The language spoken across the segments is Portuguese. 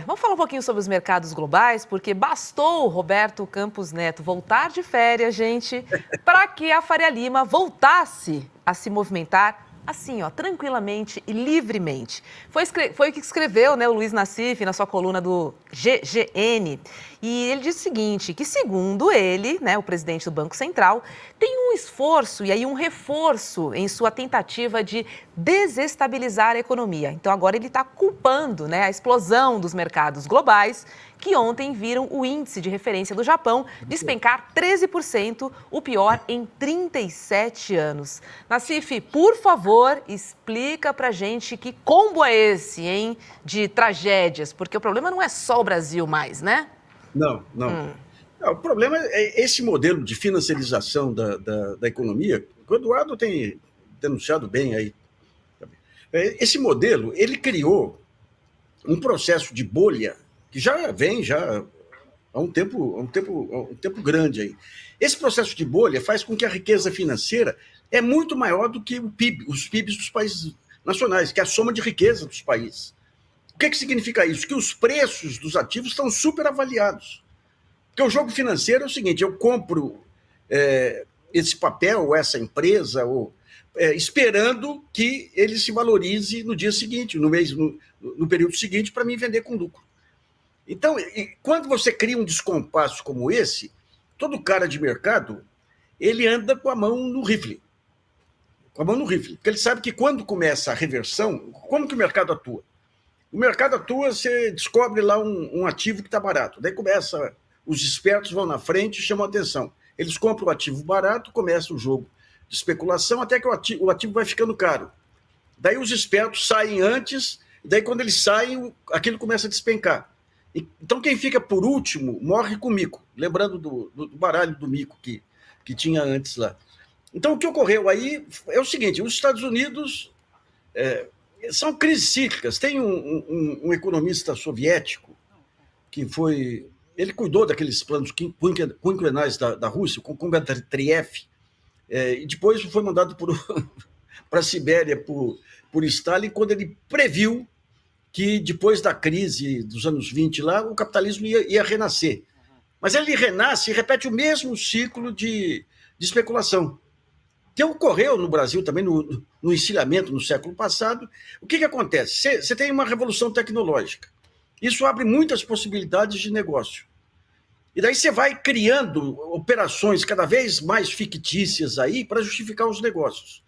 Vamos falar um pouquinho sobre os mercados globais, porque bastou o Roberto Campos Neto voltar de férias, gente, para que a Faria Lima voltasse a se movimentar assim, ó, tranquilamente e livremente. Foi o que escreveu, né, o Luiz Nassif na sua coluna do GGN. E ele diz o seguinte, que segundo ele, né, o presidente do Banco Central, tem um esforço e aí um reforço em sua tentativa de desestabilizar a economia. Então agora ele está culpando, né, a explosão dos mercados globais, que ontem viram o índice de referência do Japão despencar 13%, o pior em 37 anos. Nassif, por favor, explica pra gente que combo é esse, hein, de tragédias, porque o problema não é só o Brasil mais, né? Não. Não, o problema é esse modelo de financiarização da economia, que o Eduardo tem denunciado bem aí. Esse modelo, ele criou um processo de bolha que já vem há um tempo grande aí. Esse processo de bolha faz com que a riqueza financeira é muito maior do que o PIB, os PIBs dos países nacionais, que é a soma de riqueza dos países. O que significa isso? Que os preços dos ativos estão superavaliados. Porque o jogo financeiro é o seguinte, eu compro esse papel, ou essa empresa, esperando que ele se valorize no dia seguinte, no período seguinte, para me vender com lucro. Então, quando você cria um descompasso como esse, todo cara de mercado, ele anda com a mão no rifle. Porque ele sabe que quando começa a reversão, como que o mercado atua? O mercado atua, você descobre lá um ativo que está barato. Daí começa, os espertos vão na frente e chamam a atenção. Eles compram o ativo barato, começa o jogo de especulação, até que o ativo vai ficando caro. Daí os espertos saem antes, daí quando eles saem, aquilo começa a despencar. Então quem fica por último morre com o mico, lembrando do baralho do mico que tinha antes lá. Então o que ocorreu aí é o seguinte, os Estados Unidos são crises cíclicas. Tem um economista soviético que ele cuidou daqueles planos quinquenais da Rússia, com Kogantriev, e depois foi mandado para a Sibéria por Stalin, quando ele previu que depois da crise dos anos 20 lá, o capitalismo ia renascer. Mas ele renasce e repete o mesmo ciclo de especulação, que ocorreu no Brasil também no encilhamento no século passado. O que acontece? Você tem uma revolução tecnológica. Isso abre muitas possibilidades de negócio. E daí você vai criando operações cada vez mais fictícias aí para justificar os negócios.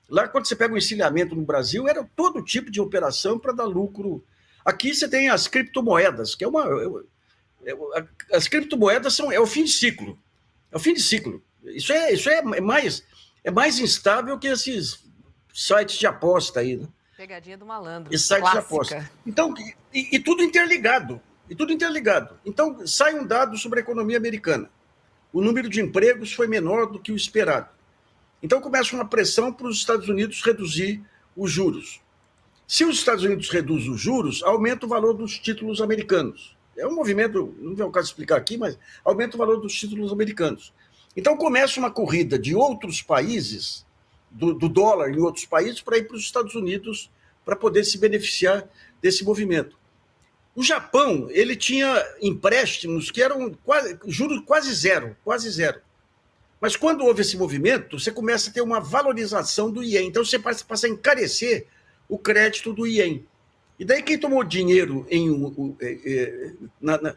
Lá, quando você pega o encilhamento no Brasil, era todo tipo de operação para dar lucro. Aqui você tem as criptomoedas, que as criptomoedas é o fim de ciclo. É o fim de ciclo. Isso é mais instável que esses sites de aposta aí, né? Pegadinha do malandro. Esses sites clássica. de aposta. Então, e tudo interligado. Então, sai um dado sobre a economia americana. O número de empregos foi menor do que o esperado. Então começa uma pressão para os Estados Unidos reduzir os juros. Se os Estados Unidos reduzem os juros, aumenta o valor dos títulos americanos. É um movimento, não é o caso de explicar aqui, mas aumenta o valor dos títulos americanos. Então começa uma corrida de outros países, do dólar em outros países, para ir para os Estados Unidos para poder se beneficiar desse movimento. O Japão, ele tinha empréstimos que eram juros quase zero. Mas quando houve esse movimento, você começa a ter uma valorização do iene. Então você passa a encarecer o crédito do iene. E daí quem tomou dinheiro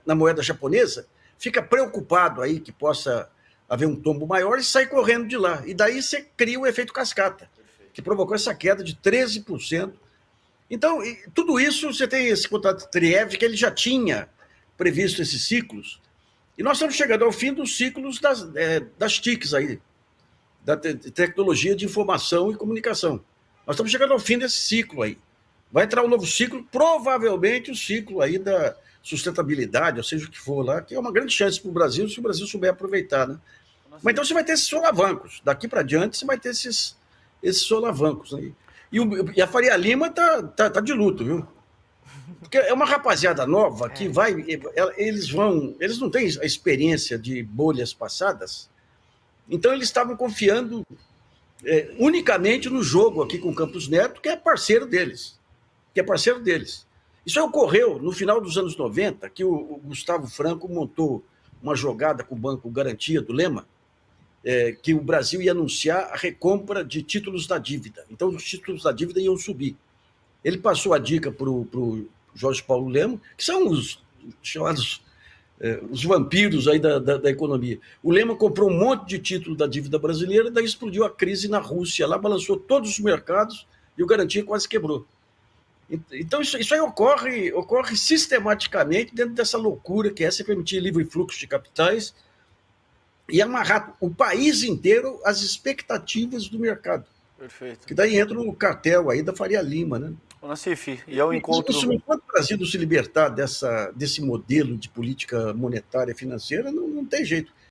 na moeda japonesa fica preocupado aí que possa haver um tombo maior e sai correndo de lá. E daí você cria o efeito cascata, que provocou essa queda de 13%. Então, tudo isso, você tem esse contrato Triev, que ele já tinha previsto esses ciclos. E nós estamos chegando ao fim dos ciclos das TICs aí, da tecnologia de informação e comunicação. Nós estamos chegando ao fim desse ciclo aí. Vai entrar um novo ciclo, provavelmente o ciclo aí da sustentabilidade, ou seja o que for lá, que é uma grande chance para o Brasil, se o Brasil souber aproveitar, né? Mas então você vai ter esses solavancos. Daqui para diante você vai ter esses solavancos aí. E a Faria Lima tá de luto, viu? Porque é uma rapaziada nova que eles não têm a experiência de bolhas passadas, então eles estavam confiando unicamente no jogo aqui com o Campos Neto, que é parceiro deles. Isso ocorreu no final dos anos 90, que o Gustavo Franco montou uma jogada com o Banco Garantia do Lema, que o Brasil ia anunciar a recompra de títulos da dívida. Então, os títulos da dívida iam subir. Ele passou a dica para o Jorge Paulo Lema, que são os chamados os vampiros aí da economia. O Lema comprou um monte de título da dívida brasileira, daí explodiu a crise na Rússia, lá balançou todos os mercados e o Garantia quase quebrou. Então, isso aí ocorre sistematicamente dentro dessa loucura que é se permitir livre fluxo de capitais e amarrar o país inteiro às expectativas do mercado. Perfeito. Que daí entra no cartel aí da Faria Lima, né? Ô, Nassif, e ao encontro... Enquanto o Brasil não se libertar desse modelo de política monetária e financeira, não tem jeito.